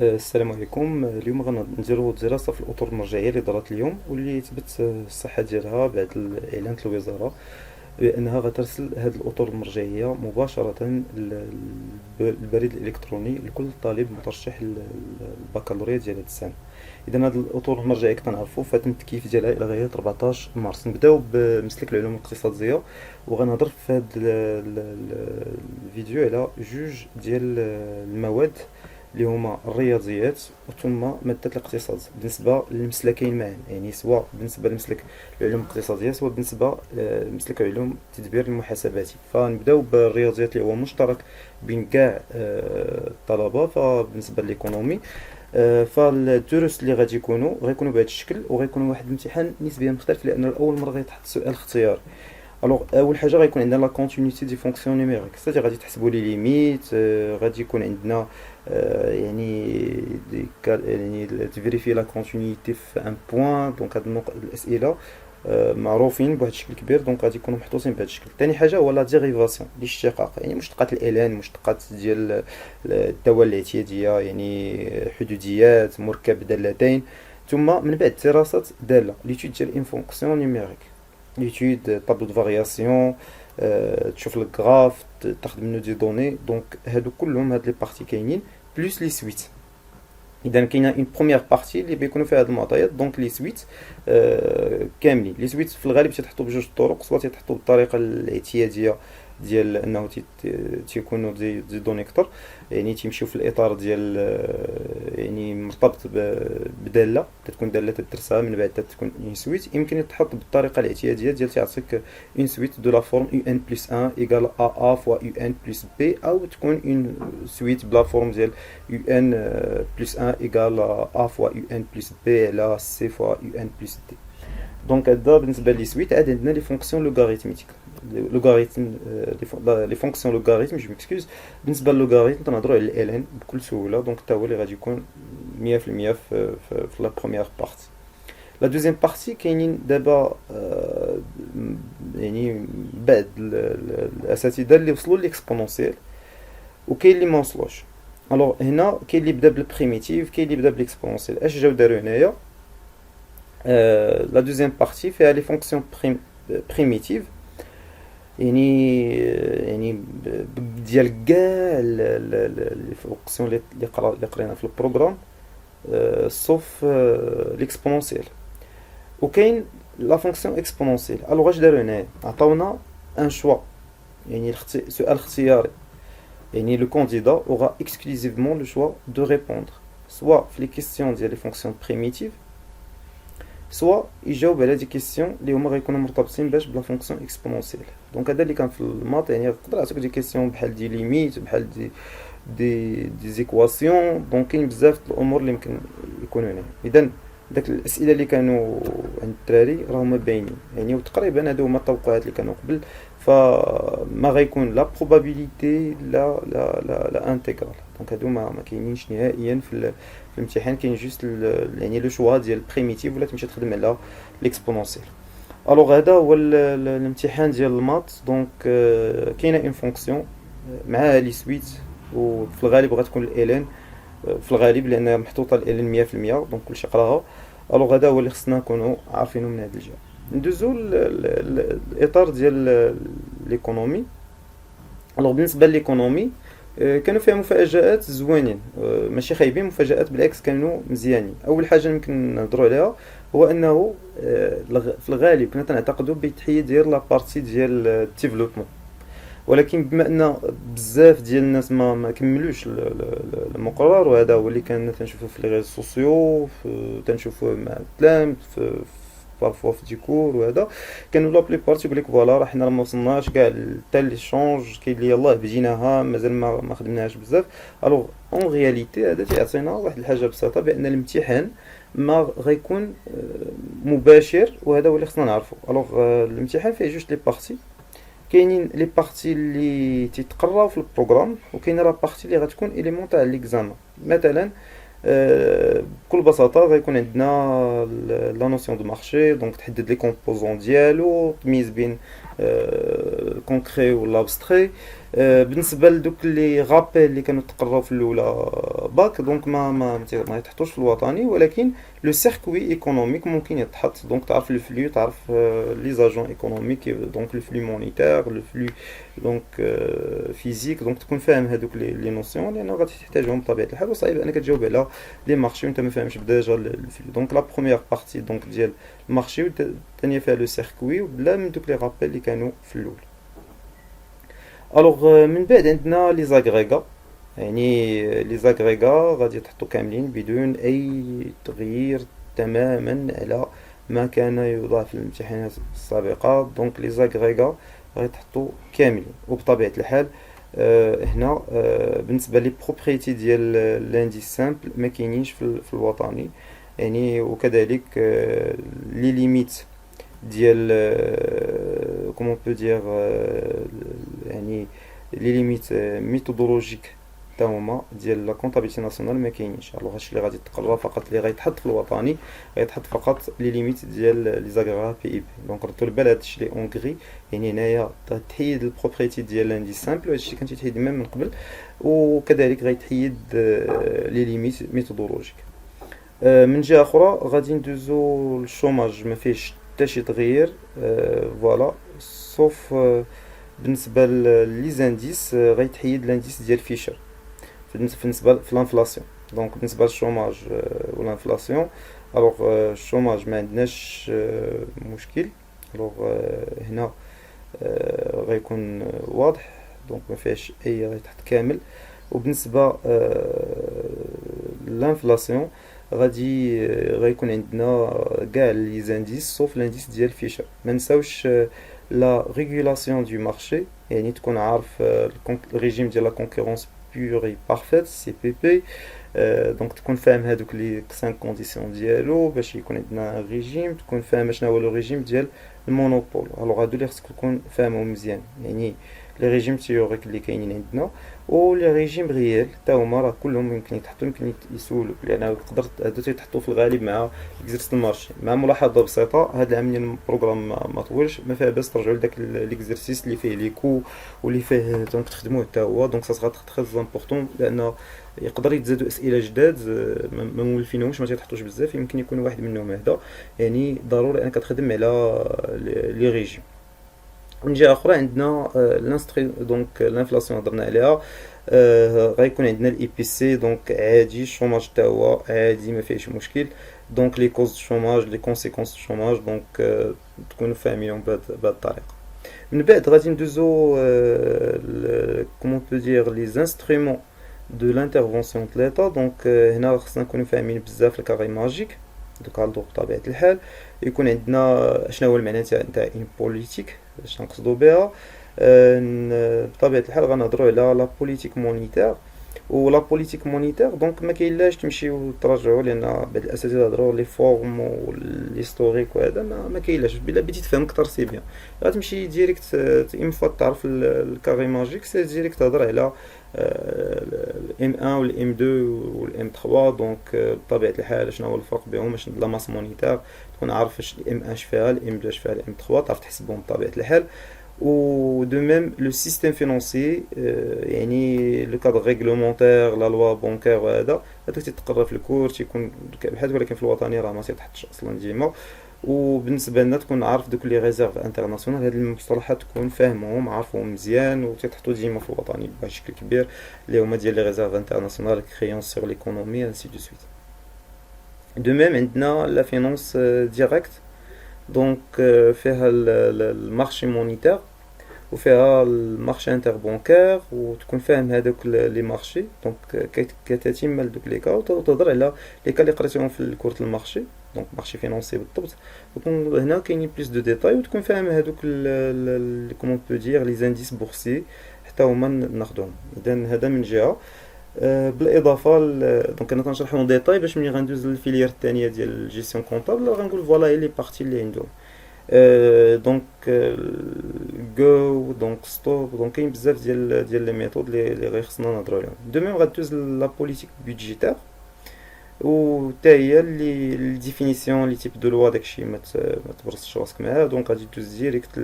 السلام عليكم. اليوم غنديرو دراسة في الأطر المرجعية اللي دارت اليوم واللي تبت الصحة ديالها بعد إعلان الوزارة بأنها غترسل هذه الأطر المرجعية مباشرة للبريد الإلكتروني لكل طالب مترشح للبكالوريا ديال هذه السنة. إذا هذه الأطر المرجعية كتنعرفو فتم التكييف ديالها إلى غاية 14 مارس. نبداو بمسلك العلوم الاقتصادية، وغنهضر في هذا الفيديو على جوج ديال المواد اللي هما الرياضيات ثم مادة الاقتصاد بالنسبة للمسلكين معا، يعني سواء بالنسبة لمسلك العلوم الاقتصادية سواء بالنسبة لمسلك علوم التدبير المحاسباتي. فنبداو بالرياضيات اللي هو مشترك بين كاع الطلبة. فبالنسبة للإيكونومي فالدروس اللي غيكونوا بهذا الشكل، وغيكونوا واحد الامتحان نسبيا مختلف لأن أول مرة غيتحط سؤال اختياري. الوغ اول حاجه غيكون عندنا لا كونتينيتي دي فونكسيون نيميريك، سيتي غادي تحسبوا لي ليميت، غادي يكون عندنا يعني يعني تفيريفي لا كونتينيتي في ان بوين. دونك هاد الاسئله معروفين بواحد الشكل كبير، دونك غادي يكونوا محطوطين بهذا الشكل. ثاني حاجه هو لا ديريفاسيون، الاشتقاق، يعني مشتقات الالان، مشتقات ديال الدوال الاعتياديه، يعني حدوديات، مركب دالتين. ثم من بعد دراسه داله ليتود ديال ان فونكسيون نيميريك، ليتود طابلو دو فارياسيون، تشوف الجراف، تاخد منه دي دوني. دونك هادو كلهم هاد لي بارتي كاينين بلوس لي سويت. اذا كاينه اون بروميير بارتي اللي بيكونوا فيها هاد المعطيات، دونك لي سويت كاملين. لي سويت في الغالب تيتحطوا بجوج طرق، سواء تيتحطوا بالطريقه الاعتياديه ديال انه تيكونوا دي دوني كتر، يعني تيمشيو في الاطار ديال يعني مرتبط بداله، تكون داله تدرسها من بعد تكون اون سويت. يمكن يتحط بالطريقه الاعتياديه ديال تعطيك اون سويت دو لا فورم يو ان بلس 1 ايكال ا فوا يو ان بلس بي، او تكون اون سويت بلا فورم ديال يو ان بلس 1 ايكال ا فوا يو ان بلس بي على سي فوا يو ان بلس دي. دونك هذا بالنسبه لي سويت. عاد عندنا لي فونكسيون لوغاريتميك، لوغاريتم لي فونكسيون لوغاريتم جو ميكسكوز. بالنسبه للوغاريتم تنهضروا على ال ان بكل سهوله، دونك حتى هو اللي غادي يكون 100% في لا بروميير بارتي. لا دوزيام بارتي كاينين دابا يعني بعد الاساتذه اللي وصلوا ليكسبونونسيال وكاين اللي ما وصلوش. الوغ هنا كاين اللي بدا بالبريميتيف، كاين اللي بدا بالاكسبونونسيال. اش جاو داروا هنايا؟ لا دوزيام بارتي فيها لي فونكسيون بريميتيف، يعني ديال كاع لي فونكسيون اللي قرينا في البروغرام سوف ليكسبونونسيال. وكاين لا فونكسيون اكسبونونسيال. الوغ اش داروا هنايا؟ عطاونا ان شوا، يعني سؤال اختياري، يعني لو كانديدا اورا اكسكلوزيفمون لو شوا دو ريبوندر سوا في لي كيسيون ديال لي فونكسيون بريميتيف، سوا يجاوب على دي كيسيون اللي هما غيكونوا مرتبطين باش بلا فونكسيون اكسبونونسيال. دونك هذا اللي كان في الماط، يعني يقدر يعطيك دي كيسيون بحال دي ليميت، بحال دي زيكواسيون. دونك كاين بزاف الامور اللي يمكن يكونوا هنا. اذا داك الاسئله اللي كانوا عند الدراري راهما باينين، يعني وتقريبا هادو هما التوقعات اللي كانوا قبل. فما غيكون لا بروبابيليتي لا انتغرال. دونك هادو ما كاينينش نهائيا في الامتحان. كاين جوست يعني لو شوا ديال بريميتيف ولا تمشي تخدم على ليكسبونونسيال. الوغ هذا هو الامتحان ديال المات. دونك كاينه اون فونكسيون معها لي سويت، وفي الغالب غتكون الالين في الغالب لانها محطوطه الالين 100%. دونك كلشي قراها. الوغ هذا هو اللي خصنا نكونوا عارفينه من هذا الجهه. ندوزو الاطار ديال ليكونومي. الوغ بالنسبه لليكونومي كانوا فيها مفاجآت زوينين، ماشي خايبين، مفاجآت بالعكس كانوا مزيانين. اول حاجه يمكن نهضروا عليها هو انه في الغالب كنا تنعتقدوا بتحيه ديال لا بارتي ديال الديفلوبمون، ولكن بما ان بزاف ديال الناس ما كملوش المقرر، وهذا هو اللي كان تنشوفوا في لي ريزو سوسيو، تنشوفوا مع التلام في بارفوا في ديكور. وهذا كانوا لا بلي بارتي يقول لك فوالا راه حنا ما وصلناش كاع حتى لي شونج، كاين اللي يلاه بديناها مازال ما خدمناهاش بزاف. الوغ اون رياليتي هذا تيعطينا واحد الحاجه بسيطه، بان الامتحان ما غيكون مباشر، وهذا هو اللي خصنا نعرفه. الوغ الامتحان فيه جوج لي بارتي. كاينين لي بارتي اللي تيتقراو في البروغرام، وكاينه لا بارتي اللي غتكون اليمون تاع ليكزامان. مثلا بكل بساطه غيكون عندنا لا نوسيون دو مارشي، دونك تحدد لي كومبوزون ديالو، تميز بين كونكري و لابستري. بالنسبه لدوك لي غابيل اللي كانوا تقراو في الاولى باك، دونك ما يتحطوش في الوطني، ولكن لو سيركوي ايكونوميك ممكن يتحط. دونك تعرف لو فلو، تعرف لي زاجون ايكونوميك، دونك لو فلو مونيتير، لو فلو دونك فيزيك. دونك تكون فاهم هذوك لي نوسيون لان غادي تحتاجهم بطبيعه الحال، وصعيب انك تجاوب على لي مارشي وانت ما فاهمش ديجا الفلو. دونك لا بروميير بارتي دونك ديال المارشي، والثانيه فيها لو سيركوي، وبلا من دوك لي غابيل اللي كانوا في الاول. الوغ من بعد عندنا لي زاغريغا. يعني لي زاغريغا غادي تحطو كاملين بدون اي تغيير تماما على ما كان يوضع في الامتحانات السابقة. دونك لي زاغريغا غادي تحطو كاملين، وبطبيعة الحال هنا بالنسبة لي بروبريتي ديال لانديس سامبل ما كاينينش في الوطني. يعني وكذلك لي ليميت ديال كومون بو دير يعني لي ليميت ميثودولوجيك تا هما ديال لا كونطابيلتي ناسيونال ما كاينينش. الوغ هادشي اللي غادي تقرا فقط اللي غيتحط في الوطني، غيتحط فقط لي ليميت ديال لي زاغريغا بي اي بي. دونك ردوا البال هادشي اللي اونغري، يعني هنايا تحيد البروبريتي ديال لانديس سامبل، وهادشي كان تيتحيد من قبل، وكذلك غيتحيد لي ليميت ميثودولوجيك. من جهة أخرى غادي ندوزو للشوماج، ما فيهش حتى شي تغيير، فوالا سوف بالنسبة لي زانديس غيتحيد لانديس ديال فيشر بالنسبة في الانفلاسيون. دونك بالنسبة للشوماج والانفلاسيون، الوغ الشوماج ما عندناش مشكل. الوغ هنا غيكون واضح، دونك ما فيهاش اي، غيتحط كامل. وبالنسبة للانفلاسيون غيكون عندنا كاع لي زانديس سوف لانديس ديال فيشر. ما نساوش لا ريغولاسيون دو مارشي، يعني تكون عارف الريجيم ديال لا كونكورونس بيور اي بارفيت سي بي بي. دونك تكون فاهم هادوك لي 5 كونديسيون ديالو باش يكون عندنا ريجيم، تكون فاهم شنو هو لو ريجيم ديال المونوبول. الوغ هادو اللي خصك تكون فاهمهم مزيان، يعني لي ريجيم تيوريك اللي كاينين عندنا ولي ريجيم ريال حتى هما راه كلهم يمكن يتحطوا، يمكن يسولوك، لان تقدر هادو تيتحطوا في الغالب مع اكزرسيس المارشي. مع ملاحظه بسيطه، هاد العام البروغرام ما طولش، ما فيها باس ترجعوا لداك ليكزرسيس اللي فيه ليكو واللي فيه دونك تخدموه حتى هو. دونك سا سغا تري امبورطون، لان يقدر يتزادوا اسئله جداد ما مولفينهمش، ما تيتحطوش بزاف، يمكن يكون واحد منهم هذا. يعني ضروري انك تخدم على لي ريجيم. من جهه اخرى عندنا الانستري، دونك الانفلاسيون هضرنا عليها. غيكون عندنا الاي بي سي، دونك عادي الشوماج حتى هو عادي ما فيهش مشكل. دونك لي كوز الشوماج، لي كونسيكونس الشوماج، دونك تكونوا فاهمينهم بهذه الطريقه. من بعد غادي ندوزو كومون بو دير لي انسترومون دو لانترفونسيون د ليتا. دونك هنا خصنا نكونوا فاهمين بزاف الكاري ماجيك. دوك هالدور بطبيعة الحال يكون عندنا شنو هو المعنى تاع اون بوليتيك، اش نقصدو بها. بطبيعة الحال غنهضرو على لا بوليتيك مونيتير. ولا بوليتيك مونيتير دونك ما كاينلاش تمشيو تراجعوا، لان بعض الاساتذه هضروا لي فورم والهيستوريك وهذا ما كاينلاش. بلا بديت تفهم اكثر سي بيان، غتمشي ديريكت ايم فوا تعرف الكاري ماجيك، سي ديريكت تهضر على الام 1 والام 2 والام 3. دونك بطبيعه الحال شنو هو الفرق بينهم، باش لا ماس مونيتير تكون عارف اش الام 1 اش فيها، الام 2 اش فيها، الام 3 تعرف تحسبهم بطبيعه الحال. و دو ميم لو سيستيم فينانسي، يعني لو كادر ريغلومونتير، لا لوا بونكير وهذا هذاك تيتقرا في الكور تيكون بحال، ولكن في الوطني راه ما تيتحطش اصلا ديما. وبالنسبه لنا تكون عارف دوك لي ريزيرف انترناسيونال، هاد المصطلحات تكون فاهمهم عارفهم مزيان، وتيتحطوا ديما في الوطني بشكل كبير، اللي هما ديال لي ريزيرف انترناسيونال، كريونس سور ليكونومي انسي دو سويت. دو ميم عندنا لا فينانس ديريكت، دونك فيها المارشي مونيتير وفيها المارشي انتربونكير، وتكون فاهم هذوك لي مارشي. دونك كتتم دوك لي كا، وتهضر على لي كا اللي قريتيهم في كورة المارشي، دونك مارشي فينانسي بالضبط. وتكون هنا كاينين بليس دو ديتاي، وتكون فاهم هذوك كومون بو دير لي زانديس بورسي حتى هما ناخذهم. اذا هذا من جهه. بالاضافه دونك انا كنشرحهم ديتاي باش ملي غندوز للفيليير الثانيه ديال الجيستيون كونطابل غنقول فوالا هي لي بارتي اللي عندهم. دونك جو، دونك ستوب، دونك كاين بزاف ديال لي ميثود اللي غير خصنا نهضروا عليهم. دو ميم غادوز لا بوليتيك بودجيتير. و حتى هي اللي الديفينيسيون لي تيب دو لوا داكشي ما تبرزش راسك معاه. دونك غادي دوز ديريكت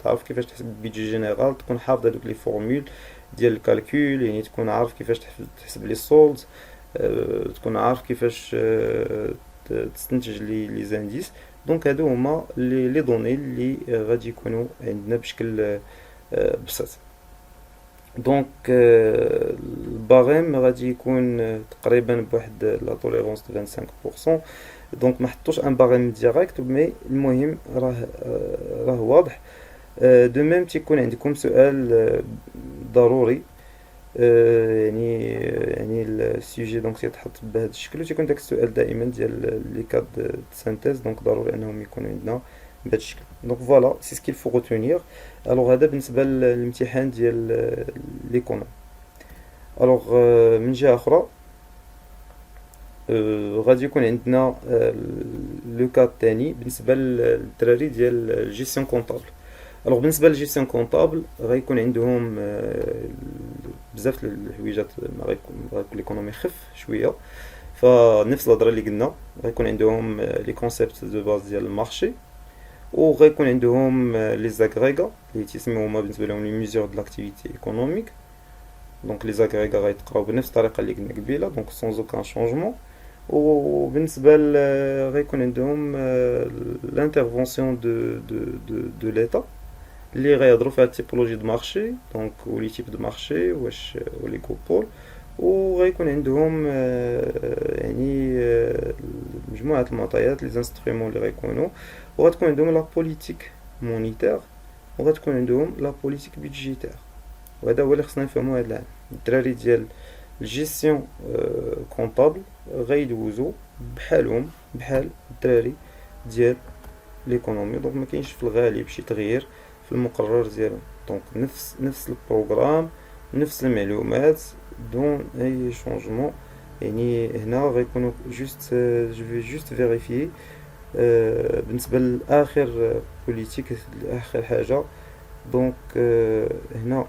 تعرف كيفاش تحسب البيدجي جينيرال، تكون حافظ هادوك لي فورمول ديال الكالكول، يعني تكون عارف كيفاش تحسب لي سولد، تكون عارف كيفاش تستنتج لي زانديس. دونك هادو هما لي دوني اللي غادي يكونوا عندنا بشكل بسيط. دونك الباريم غادي يكون تقريبا بواحد لا توليرونس دو 25%. دونك ما حطوش ان باريم ديريكت، مي المهم راه واضح. دو ميم تيكون عندكم سؤال ضروري، يعني السوجي دونك تيتحط بهذا الشكل، وتيكون داك السؤال دائما ديال لي كاد سانتيز، دونك ضروري انهم يكونوا عندنا بهذا الشكل. دونك فوالا سي سكيل فو روتونير. الوغ هذا بالنسبه للامتحان ديال ليكونوم. الوغ من جهه اخرى غادي يكون عندنا لو كاد الثاني بالنسبه للدراري ديال الجيستيون كونطابل. الوغ بالنسبه للجيستيون كونطابل غيكون عندهم بزاف الحويجات، غيكون ليكونومي خف شويه، فنفس الهضره اللي قلنا غيكون عندهم لي كونسيبت دو باز ديال المارشي، وغيكون عندهم لي زاغريغا اللي تيسميوهما بالنسبه لهم لي ميزور دو لاكتيفيتي ايكونوميك. دونك لي زاغريغا غيتقراو بنفس الطريقه اللي قلنا قبيله، دونك سونز اوكان شونجمون. وبالنسبه غيكون عندهم لانترفونسيون دو ليتا اللي غيهضروا فيها التيبولوجي دو مارشي، دونك ولي تيب دو مارشي واش ولي كوبول. وغيكون عندهم يعني مجموعه المعطيات لي انسترومون اللي غيكونوا، وغتكون عندهم لا بوليتيك مونيتير، وغتكون عندهم لا بوليتيك بيدجيتير. وهذا هو اللي خصنا نفهمو هاد العام. الدراري ديال الجيستيون كونطابل غيدوزو بحالهم بحال الدراري ديال ليكونومي، دونك ما كاينش في الغالب شي تغيير في المقرر ديالهم. دونك نفس البروغرام، نفس المعلومات، دون اي شونجمون. يعني هنا غيكونوا جوست جو في جوست فيريفيي بالنسبه لاخر بوليتيك، اخر حاجه. دونك هنا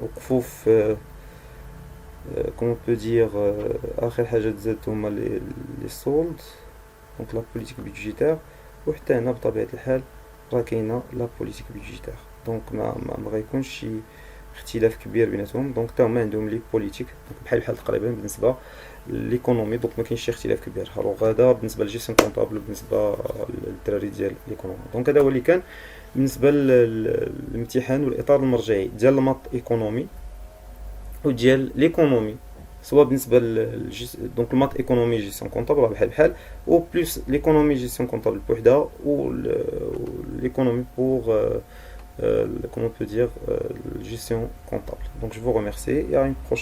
وقفوا في كومون بو دير اخر حاجه تزادت هما لي سولد، دونك لا بوليتيك بيدجيتير. وحتى هنا بطبيعه الحال راه كاينه لا بوليتيك بيدجيتير، دونك ما غيكونش شي اختلاف كبير بيناتهم. دونك حتى هما عندهم لي بوليتيك بحال تقريبا بالنسبه ليكونومي، دونك ما كاينش شي اختلاف كبير. الوغ هذا بالنسبه للجيستيون كونطابل بالنسبه للدراري ديال ليكونومي. دونك هذا هو اللي كان بالنسبه للامتحان والاطار المرجعي ديال الماط ايكونومي وديال ليكونومي، سواء بالنسبه دونك الماط ايكونومي جيستيون كونطابل بحال و بلس ليكونومي جيستيون كونطابل بوحدها، و ليكونومي بور comment on peut dire gestion comptable. Donc je vous remercie et à une prochaine.